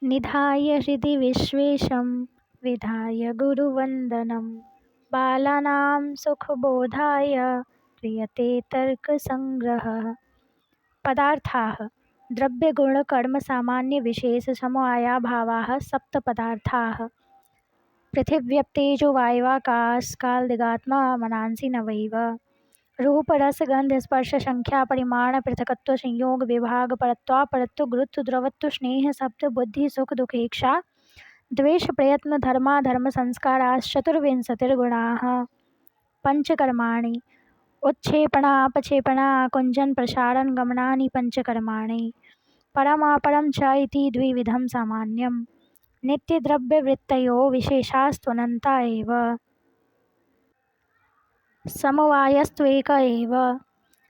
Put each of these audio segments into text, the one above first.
निधाय हृदि विश्वेशं विधाय गुरुवन्दनं बालानां सुखबोधाय क्रियते तर्कसङ्ग्रहः। पदार्थाः द्रव्यगुणकर्मसामान्यविशेषसमवायाभावाः सप्त पदार्थाः। पृथिव्यप्तेजो वायवाकाशकालदिगात्मा मनांसि नवैव। रूपरसगन्धस्पर्शसंख्यापरिमाणपृथकत्वसंयोगविभागपरत्वापरत्व गुरुत्व द्रवत्व स्नेह सप्त बुद्धि सुख दुःखेक्षा द्वेष प्रयत्न धर्माधर्मसंस्काराश्चतुर्विंशतिर्गुणाः। पंचकर्माणि उत्क्षेपणापक्षेपणा कुञ्जन प्रसारण गमनानि पंचकर्माणि। परमापरं च इति द्विविधं सामान्यं। नित्यद्रव्यवृत्तयो विशेषास्त्वनन्ता एव। समवायस्त्वेक एव।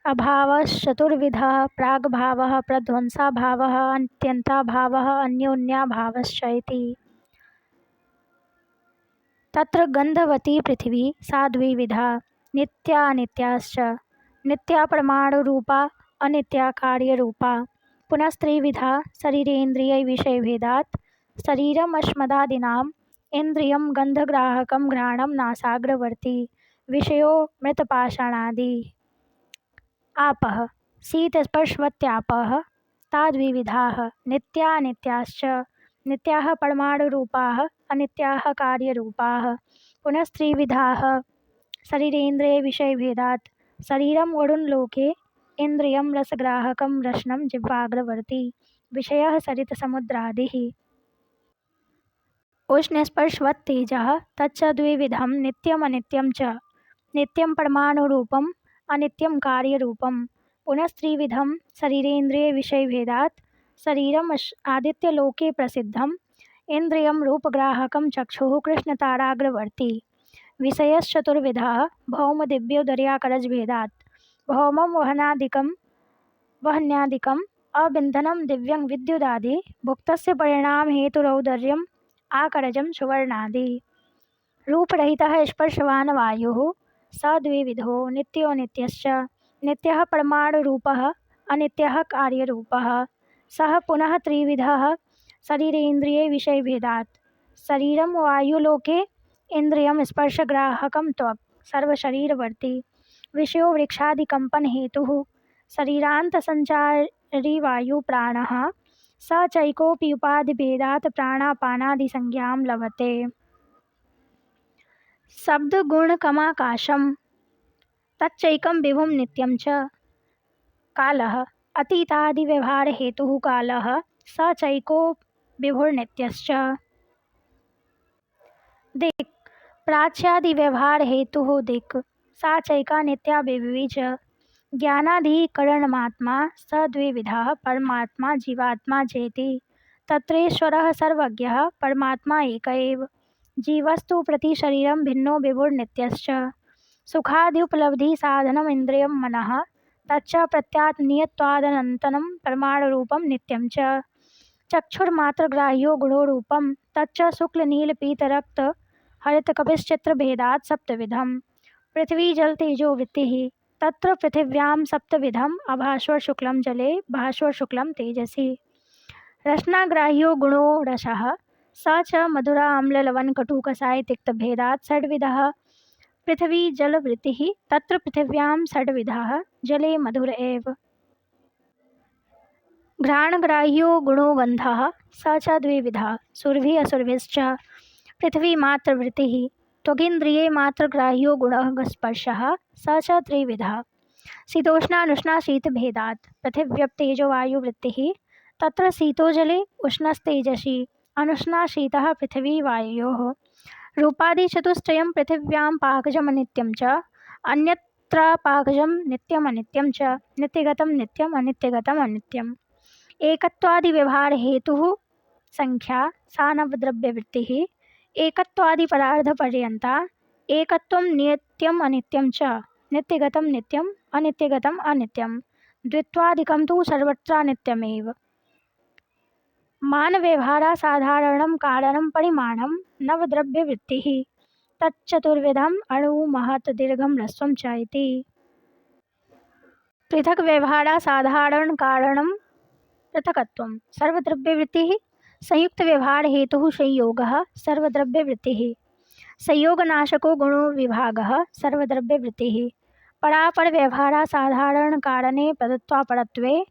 अभावश्चतुर्विधः प्राग्भावः प्रध्वंसाभावः अत्यन्ताभावः अन्योन्याभावश्च इति। तत्र गन्धवती पृथिवी सा द्विविधा नित्या अनित्याश्च। नित्या परमाणुरूपा अनित्या कार्यरूपा। पुनस्त्रिविधा शरीरेन्द्रियविषयभेदात्। शरीरमश्मदादीनाम् इन्द्रियं गन्धग्राहकं घ्राणं नासाग्रवर्ती विषयो मृत्पाषाणादि। आपः शीतस्पर्शवत्यापः ता द्विविधाः नित्या अनित्याश्च। नित्याः परमाणुरूपाः अनित्याः कार्यरूपाः। पुनस्त्रिविधाः शरीरेन्द्रियविषयभेदात्। शरीरं गरुणलोके इन्द्रियं रसग्राहकं रसनं जिह्वाग्रवर्ती विषयः सरितसमुद्रादिः। उष्णस्पर्शवत्तेजः तच्च द्विविधं नित्यम् अनित्यं च। नित्यं परमाणुरूपम् अनित्यं कार्यरूपं। पुनस्त्रिविधं शरीरेन्द्रियविषयभेदात्। शरीरम् आदित्यलोके प्रसिद्धम् इन्द्रियं रूपग्राहकं चक्षुः कृष्णताराग्रवर्ती विषयश्चतुर्विधः भौमदिव्योदर्याकरजभेदात्। भौमं वह्न्यादिकम् अबिन्धनं दिव्यं विद्युदादि भुक्तस्य परिणामहेतुरौदर्यम् आकरजं सुवर्णादि। रूपरहितः स्पर्शवान् वायुः स द्विविधो नित्यो नित्यश्च। नित्यः परमाणुरूपः अनित्यः कार्यरूपः। सः पुनः त्रिविधः शरीरेन्द्रियविषयभेदात्। शरीरं वायुलोके इन्द्रियं स्पर्शग्राहकं त्वक् सर्वशरीरवर्ती विषयो वृक्षादिकम्पनहेतुः शरीरान्तसञ्चारी वायुप्राणः स चैकोऽपि उपाधिभेदात् प्राणापानादिसंज्ञां लभते। शब्दगुणकमाकाशं तच्चैकं विभुं नित्यं च। कालः अतीतादिव्यवहारहेतुः कालः स चैको विभुर्नित्यश्च। दिक् प्राच्यादिव्यवहारहेतुः दिक् सा चैका नित्या विभुवी च। ज्ञानाधिकरणमात्मा स द्विविधः परमात्मा जीवात्मा चेति। तत्रेश्वरः सर्वज्ञः परमात्मा एक एव। जीवस्तु प्रतिशरीरं भिन्नो विभुर्नित्यश्च। सुखाद्युपलब्धिसाधनम् इन्द्रियं मनः तच्च प्रत्यात्मीयत्वादनन्तरं परमाणुरूपं नित्यं च। चक्षुर्मात्रग्राह्यो गुणोरूपं तच्च शुक्लनीलपीतरक्तहरितकपिश्चित्रभेदात् सप्तविधं। पृथ्वी जल तेजो वृत्तिः तत्र पृथिव्यां सप्तविधम् अभास्वर शुक्लं जले भास्वर शुक्लं तेजसि। रसनाग्राह्यो गुणो रसः स च मधुरा अम्ललवणकटुकसायतिक्तभेदात् षड्विधः। पृथ्वी जलवृत्तिः तत्र पृथिव्यां षड्विधः जले मधुर एव। घ्राणग्राह्यो गुणो गन्धः स च द्विविधः सुरभिः असुरभिश्च। पृथ्वी मात्रवृत्तिः त्वगिन्द्रिये मात्रग्राह्यो गुणः स्पर्शः स च त्रिविधः। शीतोष्णानुष्णाशीतभेदात्। पृथिव्यप्तेजो वायुवृत्तिः तत्र शीतो जले उष्णस्तेजसि अनुष्णाशीतः पृथिवी वायोः। रूपादिचतुष्टयं पृथिव्यां पाकजमनित्यं च। अन्यत्र पाकजं नित्यमनित्यं च। नित्यगतं नित्यम् अनित्यगतम् अनित्यम्। एकत्वादिव्यवहारहेतुः संख्या सा नवद्रव्यवृत्तिः एकत्वादिपरार्धपर्यन्ता। एकत्वं नित्यम् अनित्यं च। नित्यगतं नित्यम् अनित्यगतम् अनित्यं। द्वित्वादिकं तु सर्वत्र नित्यमेव। मानव्यवहारासाधारणं कारणं परिमाणं नवद्रव्यवृत्तिः तच्चतुर्विधम् अणु महत् दीर्घं ह्रस्वं च इति। पृथक् व्यवहारासाधारणं कारणं पृथकत्वं सर्वद्रव्यवृत्तिः संयुक्त व्यवहार हेतु संयोगः सर्वद्रव्यवृत्तिः। संयोगनाशको गुणो विभागः सर्वद्रव्यवृत्तिः। परापर व्यवहारा साधारण कारणे प्रदत्वापरत्वे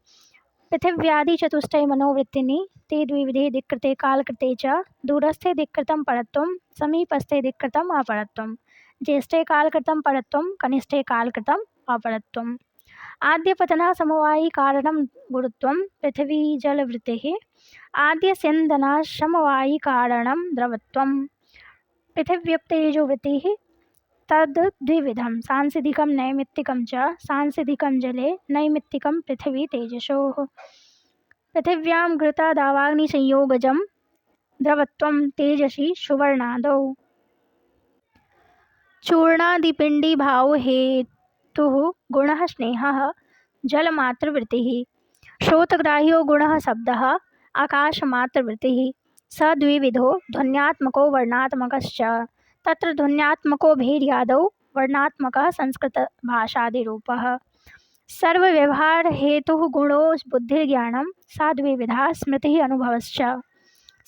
पृथिव्यादि मनोवृत्तिनि ते द्विविधे दिक्कृते कालकृते च दूरस्थे दिक्कृतं परत्वं समीपस्थे दिक्कृतम् अपरत्वं ज्येष्ठे कालकृतं परत्वं कनिष्ठे कालकृतम् अपरत्वम्। आद्यपतना समवायी कारणं गुरुत्वं पृथिवी जलवृत्तिः। आद्यस्यन्दना समवायी कारणं द्रवत्वं पृथिव्युक्तेजोवृत्तिः। तद् द्विविधं सांसिधिकं नैमित्तिकं च। सांसिधिकं जले नैमित्तिकं पृथिवी तेजसोः। पृथिव्यां घृतादावाग्निसंयोगजं द्रवत्वं तेजसि सुवर्णादौ। चूर्णादिपिण्डीभाव हेतुः गुणः स्नेहः जलमात्रवृत्तिः। श्रोतग्राह्यो गुणः शब्दः आकाशमात्रवृत्तिः। स द्विविधो ध्वन्यात्मको वर्णात्मकश्च। तत्र ध्वन्यात्मको भेर्यादौ वर्णात्मकः संस्कृतभाषादिरूपः। सर्वव्यवहार हेतुः गुणो बुद्धिर्ज्ञानं सा द्विविधा स्मृतिः अनुभवश्च।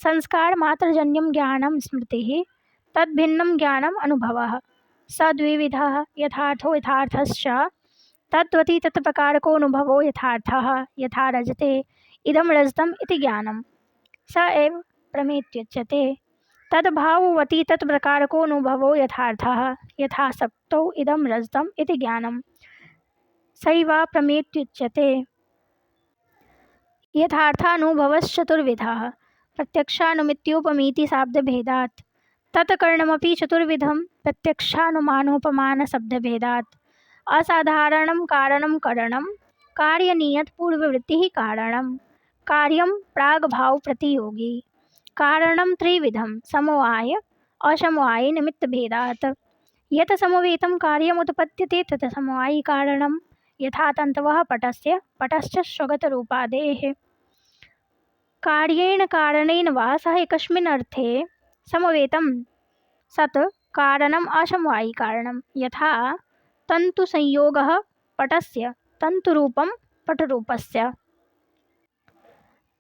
संस्कार मात्रजन्यं ज्ञानं स्मृतिः तद्भिन्नं ज्ञानम् अनुभवः। स द्विविधः यथार्थो यथार्थश्च। तद्वति तत्प्रकारकोऽनुभवो यथार्थः। यथा रजते इदं रजतम् इति ज्ञानं स एव प्रमेत्युच्यते। तद्भाववति तत्प्रकारकोऽनुभवो यथार्थः। यथा सप्तौ इदं रजतम् इति ज्ञानं सैव प्रमेत्युच्यते। यथार्थानुभवश्चतुर्विधः प्रत्यक्षानुमित्योपमीति शाब्दभेदात्। तत्करणमपि चतुर्विधं प्रत्यक्षानुमानोपमानशब्दभेदात्। असाधारणं कारणं करणं कार्यनियत पूर्ववृत्तिः कारणं कार्यं प्रागभावप्रतियोगी। कारणं त्रिविधं समवाय असमवाय निमित्तभेदात्। यत् समवेतं कार्यमुत्पद्यते तत् समवायी कारणं। यथा तन्तवः पटस्य पटश्च स्वगतरूपादेः। कार्येण कारणेन वा सह एकस्मिन् अर्थे समवेतं सत् कारणम् असमवायी कारणं। यथा तन्तुसंयोगः पटस्य तन्तुरूपं पटरूपस्य।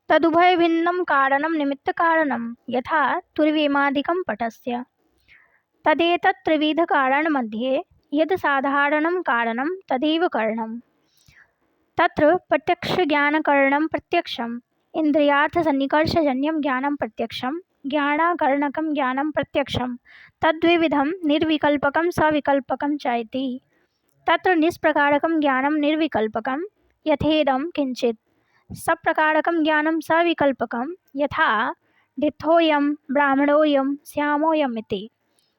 तदुभयभिन्नं कारणं निमित्तकारणं। यथा तुर्येमादिकं पटस्य। तदेतत् त्रिविधकारणमध्ये यद् साधारणं कारणं तदेव करणं। तत्र प्रत्यक्षज्ञानकरणं प्रत्यक्षम् इन्द्रियार्थसन्निकर्षजन्यं ज्ञानं प्रत्यक्षं ज्ञानाकरणकं ज्ञानं प्रत्यक्षं। तद्विविधं निर्विकल्पकं सविकल्पकं च इति। तत्र निष्प्रकारकं ज्ञानं निर्विकल्पकं यथेदं किञ्चित्। सप्रकारकं ज्ञानं सविकल्पकं यथा डित्थोऽयं ब्राह्मणोऽयं श्यामोऽयम् इति।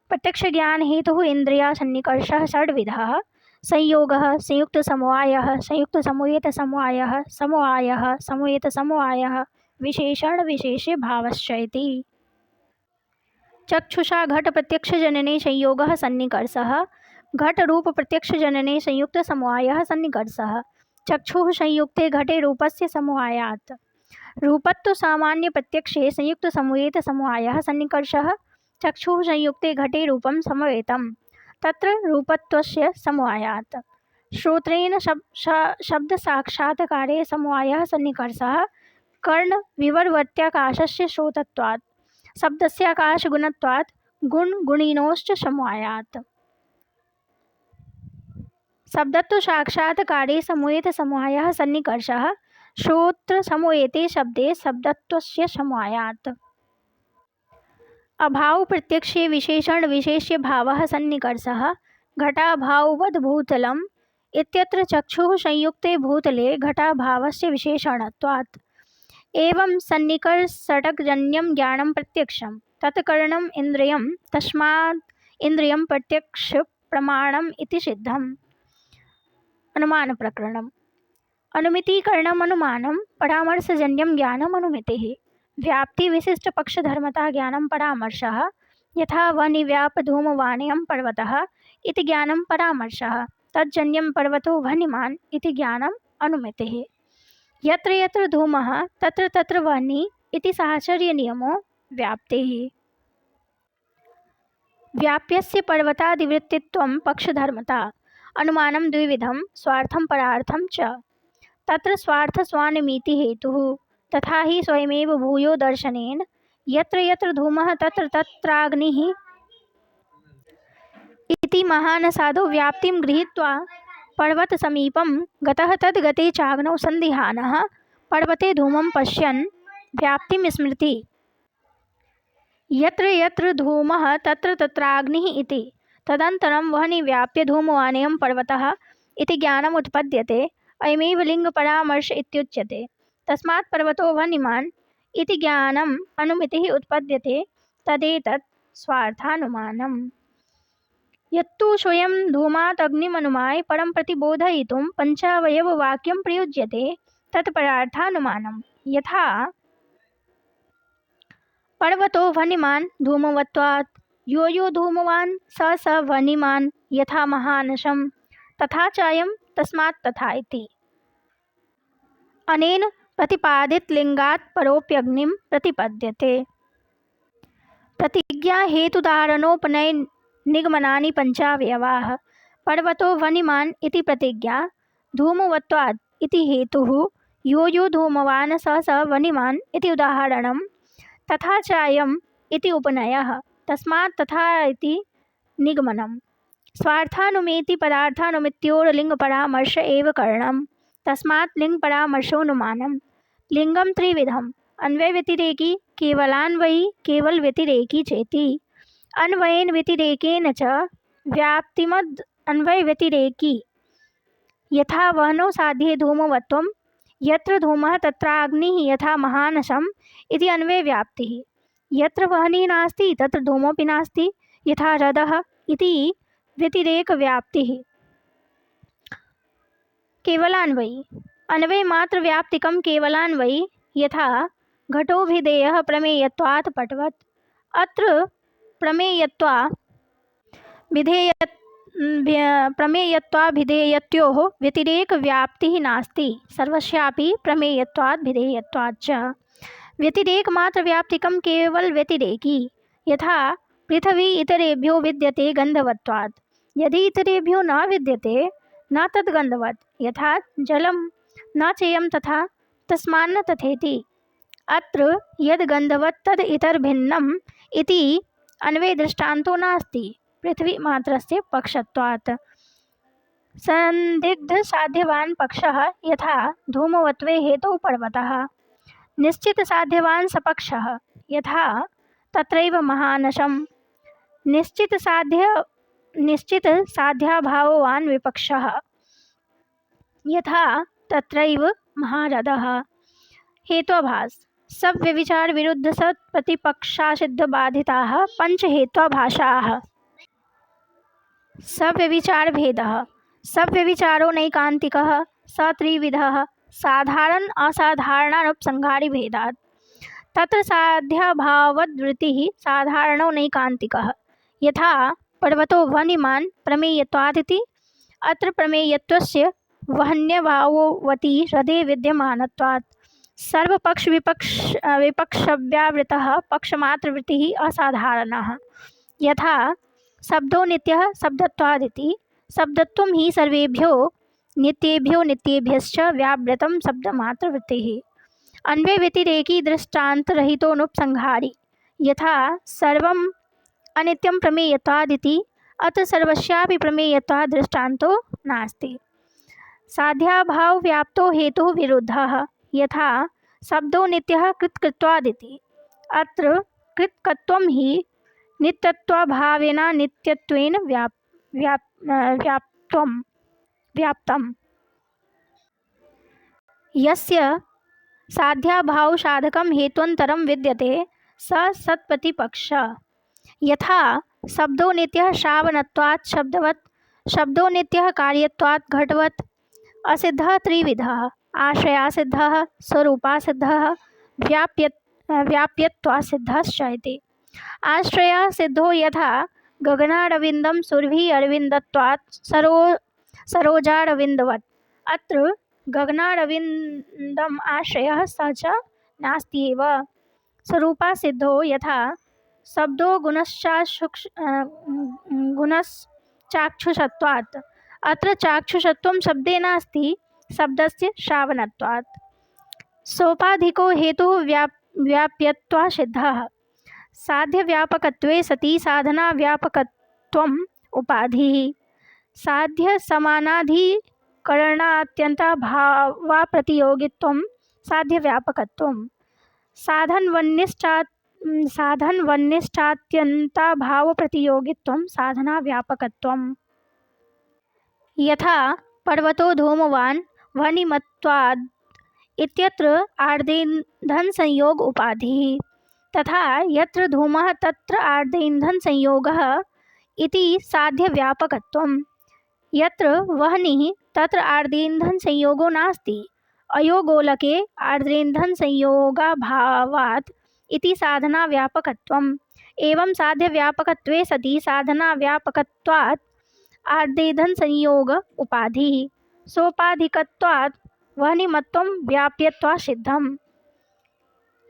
प्रत्यक्षज्ञानहेतुः इन्द्रियसन्निकर्षः षड्विधः संयोगः संयुक्तसमवायः संयुक्तसमवेतसमवायः समवायः समवेतसमवायः विशेषणविशेष्यभावश्च इति। चक्षुषा घटप्रत्यक्षजनने संयोगः सन्निकर्षः घटरूपप्रत्यक्षजनने संयुक्तसमवायः सन्निकर्षः। चक्षुः संयुक्ते घटे रूपस्य समवायात्। रूपत्वसामान्यप्रत्यक्षे संयुक्तसमवेतसमवायः सन्निकर्षः। चक्षुः संयुक्ते घटे रूपं समवेतं तत्र रूपत्वस्य समवायात्। श्रोत्रेण शब्दसाक्षात्कारे समवायः सन्निकर्षः। कर्णविवर्वत्याकाशस्य श्रोतत्वात् शब्दस्याकाशगुणत्वात् गुणगुणिनोश्च समवायात्। शब्दत्वसाक्षात्कारे समवेतसमवायः सन्निकर्षः। श्रोत्रसमवेते शब्दे शब्दत्वस्य समवायात्। अभावप्रत्यक्षे विशेषणविशेष्यभावः सन्निकर्षः। घटाभाववद्भूतलम् इत्यत्र चक्षुः संयुक्ते भूतले घटाभावस्य विशेषणत्वात्। एवं सन्निकर्षटकजन्यं ज्ञानं प्रत्यक्षं तत्करणम् इन्द्रियं तस्मात् इन्द्रियं प्रत्यक्षप्रमाणम् इति सिद्धम्। अनुमानप्रकरणम्। अनुमितिकरणम् अनुमानं परामर्शजन्यं ज्ञानम् अनुमितिः। व्याप्तिविशिष्टपक्षधर्मता ज्ञानं परामर्शः। यथा वह्निव्यापधूमवानेयं पर्वतः इति ज्ञानं परामर्शः। तज्जन्यं पर्वतो वह्निमान् इति ज्ञानम् अनुमितिः। यत्र यत्र धूमः तत्र तत्र वह्निः इति साहचर्यनियमो व्याप्तिः। व्याप्यस्य पर्वतादिवृत्तित्वं पक्षधर्मता। अनुमानं द्विविधं स्वार्थं परार्थं च। तत्र स्वार्थस्वानिमिति हेतुः तथा हि स्वयमेव भूयो दर्शनेन यत्र यत्र धूमः तत्र तत्राग्निः इति महान् साधु व्याप्तिं गृहीत्वा पर्वतसमीपं गतः तद्गते चाग्नौ सन्दिहानः पर्वते धूमं पश्यन् व्याप्तिं स्मृति। यत्र यत्र धूमः तत्र तत्राग्निः इति तदनन्तरं वह्नि व्याप्य धूमवानेयं पर्वतः इति ज्ञानम् उत्पद्यते। अयमेव लिङ्गपरामर्श इत्युच्यते। तस्मात् पर्वतो वह्निमान् इति ज्ञानम् अनुमितिः उत्पद्यते। तदेतत् स्वार्थानुमानम्। यत्तु स्वयं धूमात् अग्निमनुमाय परं प्रतिबोधयितुं पञ्चावयववाक्यं प्रयुज्यते तत् परार्थानुमानम्। यथा पर्वतो वह्निमान् धूमवत्वात् यो यो धूमवान् स स वह्निमान् यथा महानशं तथा चायं तस्मात् तथा इति। अनेन प्रतिपादितलिङ्गात् परोऽप्यग्निं प्रतिपद्यते। प्रतिज्ञा हेतुदारणोपनय निगमनानि पञ्चावयवाः। पर्वतो वह्निमान् इति प्रतिज्ञा, धूमवत्वात् इति हेतुः, यो यो धूमवान् स स वह्निमान् इति उदाहरणं, तथा चायम् इति उपनयः, तस्मात् तथा इति निगमनम्। स्वार्थानुमेति पदार्थानुमित्योर्लिङ्गपरामर्श एव करणम्, तस्मात् लिङ्गपरामर्शोऽनुमानम्। लिङ्गं त्रिविधम्, अन्वयव्यतिरेकी, केवलान्वयी, केवलव्यतिरेकी चेति। अन्वयेन व्यतिरेकेन च व्याप्तिमद् अन्वयव्यतिरेकी। यथा वह्नौ साध्ये धूमवत्वं, यत्र धूमः तत्राग्निः यथा महानशम् इति अन्वयव्याप्तिः। यत्र वह्निः नास्ति तत्र धूमोऽपि नास्ति यथा रदः इति व्यतिरेकव्याप्तिः। केवलान्वयी, अन्वयमात्रव्याप्तिकं केवलान्वयी, यथा घटोऽभिधेयः प्रमेयत्वात् पटवत्। अत्र प्रमेयत्वाभिधेयत्योः व्यतिरेकव्याप्तिः नास्ति, सर्वस्यापि प्रमेयत्वाद्भिधेयत्वात् च। व्यतिरेकमात्रव्याप्तिकं केवलव्यतिरेकी, यथा पृथिवी इतरेभ्यो विद्यते गन्धवत्वात्। यदि इतरेभ्यो न विद्यते न तद्गन्धवत्, यथा जलं न चेयं तथा तस्मान्न तथेति। अत्र यद् गन्धवत् तद् इतरभिन्नम् इति अन्वयदृष्टान्तो नास्ति, पृथ्वीमात्रस्य पक्षत्वात्। संदिग्धसाध्यवान् पक्षः यथा धूमवत्वे हेतौ पर्वतः, निश्चितसाध्यवान् सपक्षः यथा तत्रैव महानशम्, निश्चितसाध्याभाववान् विपक्षः यथा तत्रैव महारथः। हेत्वाभास, सब व्यभिचार विरुद्ध सत् प्रतिपक्षासिद्ध बाधिताः पंच हेत्वाभासाः। सब व्यभिचार भेदः, सब व्यभिचारो नैकान्तिकः स त्रिविधः साधारण असाधारणानुपसंहारी भेदात्। तत्र साध्याभावद्वृत्तिः साधारणो नैकान्तिकः, यथा पर्वतो वह्निमान् प्रमेयत्वादिति। अत्र प्रमेयत्वस्य वह्न्यभाववती हृदे विद्यमानत्वात्। सर्वपक्ष विपक्षव्यावृतः पक्षमात्रवृत्तिः असाधारणः, यथा शब्दो नित्यः शब्दत्वादिति। शब्दत्वं हि सर्वेभ्यो नित्येभ्यो नित्येभ्यश्च व्यावृतं शब्दमात्रवृत्तिः। अन्वयव्यतिरेकी दृष्टान्तरहितोऽनुपसंहारी, यथा सर्वम् अनित्यं प्रमेयत्वादिति। अत्र सर्वस्यापि प्रमेयत्वात् दृष्टान्तो नास्ति। साध्याभावव्याप्तो हेतुः विरुद्धः, यथा शब्दो नित्यः कृत्कत्वादिति। अत्र कृत्कत्वं हि नित्यत्वाभावेन नित्यत्वेन व्याप्तम्। यस्य साध्याभावसाधकं हेत्वन्तरं विद्यते स सत्प्रतिपक्षः। यथा शब्दो नित्यः श्रावणत्वात् शब्दवत्, शब्दो नित्यः कार्यत्वात् घटवत्। असिद्धः त्रिविधः, आश्रयासिद्धः, स्वरूपासिद्धः, व्याप्यत्वासिद्धश्च इति। आश्रयासिद्धो यथा गगनारविन्दं सुरभि अरविन्दत्वात् सरोजारविन्दवत्। अत्र गगनारविन्दम् आश्रयः स च नास्त्येव। स्वरूपासिद्धो यथा शब्दो गुणश्चाक्षुषत्वात्। अत्र चाक्षुषत्वं शब्दे नास्ति, शब्दस्य श्रावणत्वात्। सोपाधिको हेतुः व्याप्यत्वा सिद्धः। साध्यव्यापकत्वे सति साधनाव्यापकत्वम् उपाधिः। साध्यसमानाधिकरणात्यन्ताभावाप्रतियोगित्वं साध्यव्यापकत्वम्। साधनवन्निष्ठात्यन्ताभावप्रतियोगित्वं साधनाव्यापकत्वम्। यथा पर्वतो धूमवान् वह्निमत्वाद् इत्यत्र आर्देन्धनसंयोग उपाधिः, तथा यत्र धूमः तत्र आर्देन्धनसंयोगः इति साध्यव्यापकत्वम्। यत्र वह्निः तत्र आर्द्रेन्धनसंयोगो नास्ति, अयो गोलके आर्द्रेन्धनसंयोगाभावात् इति साधनाव्यापकत्वम्। एवं साध्यव्यापकत्वे सति साधनाव्यापकत्वात् आर्द्रेन्धनसंयोग उपाधिः। सोपाधिकत्वात् वह्निमत्वं व्याप्यत्वात् सिद्धम्।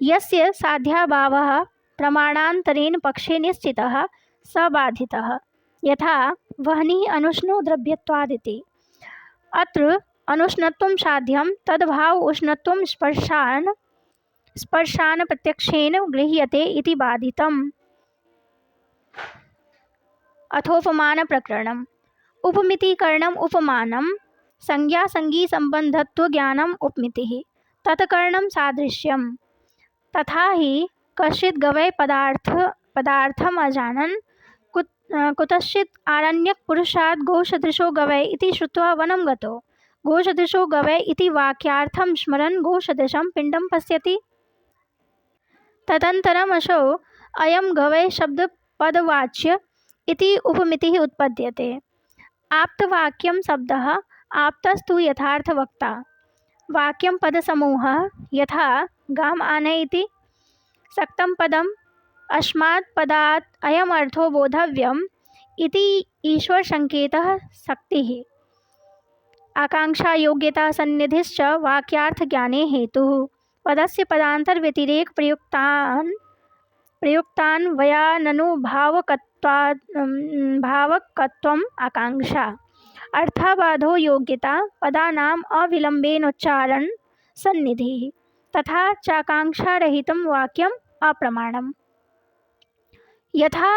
यस्य साध्याभावः प्रमाणान्तरेण पक्षे निश्चितः स बाधितः। यथा वह्निः अनुष्णो द्रव्यत्वादिति। अत्र अनुष्णत्वं साध्यं तद्भाव उष्णत्वं स्पर्शान प्रत्यक्षेन गृह्यते इति बाधितम्। अथोपमान प्रकरणम्। उपमितिकरणम् उपमानं संज्ञा संगी संबंधत्व ज्ञानम् उपमितिः तत्करणं सादृश्यम्। तथा हि कश्चित् गवै पदार्थम् अजानन् कुतश्चित् आरण्यक पुरुषात् गोसदृशो गवै इति श्रुत्वा वनं गतो गोसदृशो गवै इति वाक्यार्थं स्मरन् गोसदृशं पिण्डं पश्यति। तदनन्तरम् असौ अयं गवै शब्दपदवाच्य इति उपमितिः उत्पद्यते। आप्तवाक्यं शब्दः आप्तस्तु यथार्थवक्ता। वाक्यं पदसमूहः यथा गाम् आनयति। सक्तं पदम् अस्मात् पदात् अयम् अर्थो बोधव्यम् इति ईश्वरसंकेतः शक्तिः। आकांक्षा योग्यता सन्निधिश्च वाक्यार्थज्ञाने हेतुः। पदस्य पदान्तरव्यतिरेक प्रयुक्तान् वया ननु भावकत्वम् आकांक्षा। अर्थाबाधो योग्यता पदानाम् अविलम्बेनोच्चारण सन्निधिः। तथा चाकांक्षारहितं वाक्यम् अप्रमाणम्। यथा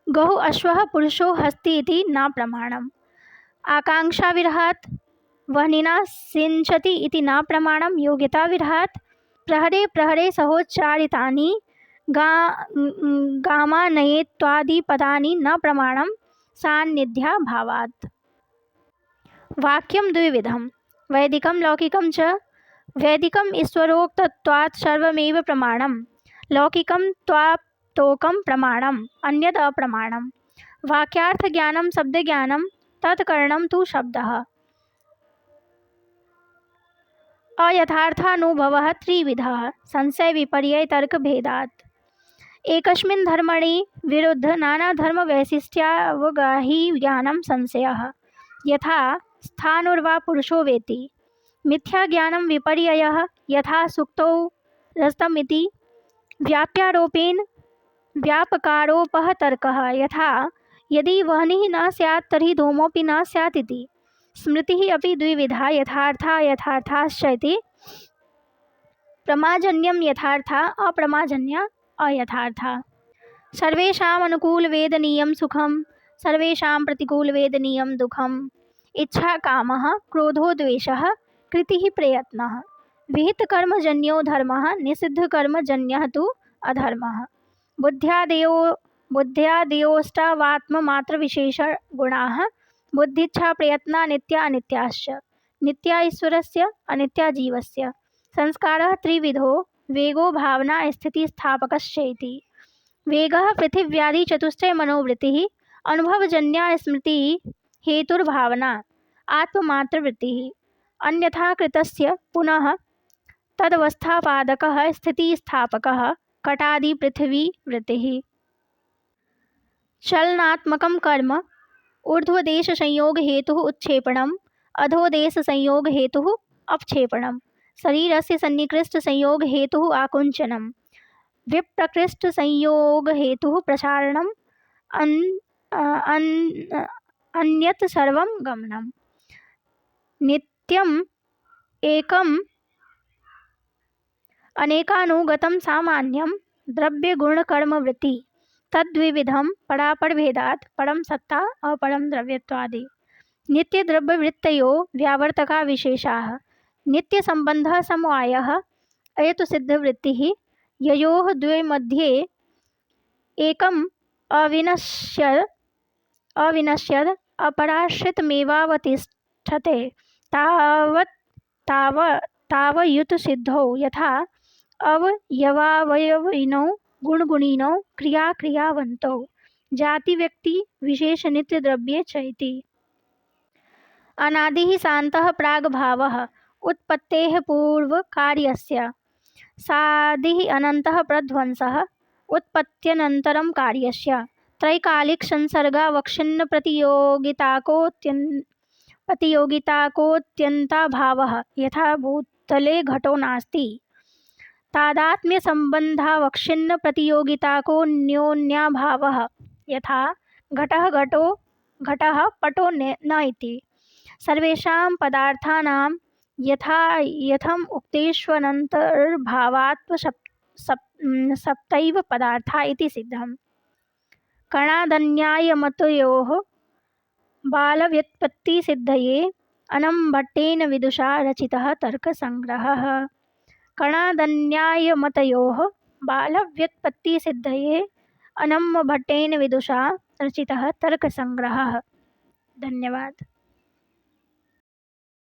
गौ अश्वः पुरुषो हस्ति इति न प्रमाणम्। आकांक्षाविरहात् वह्निना सिञ्चति इति न प्रमाणम्। योग्यताविरहात् प्रहरे प्रहरे सहोच्चारितानि गामानयेत्वादिपदानि न प्रमाणम् सान्निध्याभावात्। वाक्यं द्विविधम् वैदिकं लौकिकं च। वैदिकम् ईश्वरोक्तत्वात् सर्वमेव प्रमाणम्। लौकिकं त्वाप्तोकं प्रमाणम् अन्यद् अप्रमाणम्। वाक्यार्थज्ञानं शब्दज्ञानं तत्करणं तु शब्दः। अयथार्थानुभवः त्रिविधः संशयविपर्ययतर्कभेदात्। एकस्मिन् धर्मणि विरुद्ध नानाधर्मवैशिष्ट्यावगाही ज्ञानं संशयः। यथा स्थाणुर्वा पुरुषो वेति। मिथ्याज्ञानं विपर्ययः यथा सुक्तौ रजतमिति। व्याप्यारोपेण व्यापकारोपः तर्कः यथा यदि वह्निः न स्यात् तर्हि धूमोऽपि न स्यात् इति। स्मृतिः अपि द्विविधा यथार्था यथार्थाश्च इति। प्रमाजन्यं यथार्था अप्रमाजन्या अयथार्था। सर्वेषाम् अनुकूलवेदनीयं सुखं सर्वेषां प्रतिकूलवेदनीयं दुःखम्। इच्छा कामः क्रोधो द्वेषः कृतिः प्रयत्नः। विहितकर्मजन्यो धर्मः निषिद्धकर्मजन्यः तु अधर्मः। बुद्ध्यादयोष्टावात्ममात्रविशेषगुणाः बुद्धिच्छा प्रयत्ना नित्या अनित्याश्च। नित्या ईश्वरस्य अनित्या जीवस्य। संस्कारः त्रिविधो वेगो भावना स्थितिस्थापकश्चेति। वेगः पृथिव्यादिचतुष्टय मनोवृत्तिः अनुभवजन्या स्मृतिः हेतुर्भावना आत्ममात्रवृत्तिः। अन्यथा कृतस्य पुनः तदवस्थापादकः स्थितिस्थापकः कटादि पृथिवीवृत्तिः। चलनात्मकं कर्म ऊर्ध्वदेशसंयोग हेतुः उत्क्षेपणम् अधोदेशसंयोग हेतुः अपक्षेपणम्। शरीरस्य सन्निकृष्टसंयोग हेतुः आकुञ्चनम् विप्रकृष्टसंयोग हेतुः प्रसारणम् अन्यत् सर्वं गमनम्। नित्यम् एकं अनेकानुगतं सामान्यं द्रव्यगुणकर्मवृत्ति तद्विविधं परापरभेदात् परं सत्ता अपरं द्रव्यत्वादि। नित्यद्रव्यवृत्तयो व्यावर्तका विशेषाः। नित्यसम्बन्धः समवायः अहेतुसिद्धवृत्तिः ययोः द्वयोर्मध्ये एकम् अविनश्यद् अपराश्रितमेवावतिष्ठते तावयुतसिद्धौ यथा अवयवावयविनौ गुणगुणिनौ क्रियाक्रियावन्तौ जातिव्यक्तिविशेषनित्यद्रव्ये च इति। अनादिः शान्तः प्राग्भावः उत्पत्तेः पूर्वकार्यस्य। सादिः अनन्तः प्रध्वंसः उत्पत्त्यनन्तरं कार्यस्य। त्रैकालिकसंसर्गावच्छिन्नप्रतियोगिताकोऽत्यन्ताभावः यथा भूतले घटो नास्ति। तादात्म्यसम्बन्धावच्छिन्नप्रतियोगिताकोऽन्योन्याभावः यथा घटः पटो न इति। सर्वेषां पदार्थानां यथम् उक्तेष्वनन्तर्भावात्सप्तैव पदार्था इति सिद्धम्। कणादन्यायमतयोः बालव्युत्पत्तिसिद्धये अनम्भट्टेन विदुषा रचितः तर्कसङ्ग्रहः। कणादन्यायमतयोः बालव्युत्पत्तिसिद्धये अनम्भट्टेन विदुषा रचितः तर्कसङ्ग्रहः। धन्यवाद।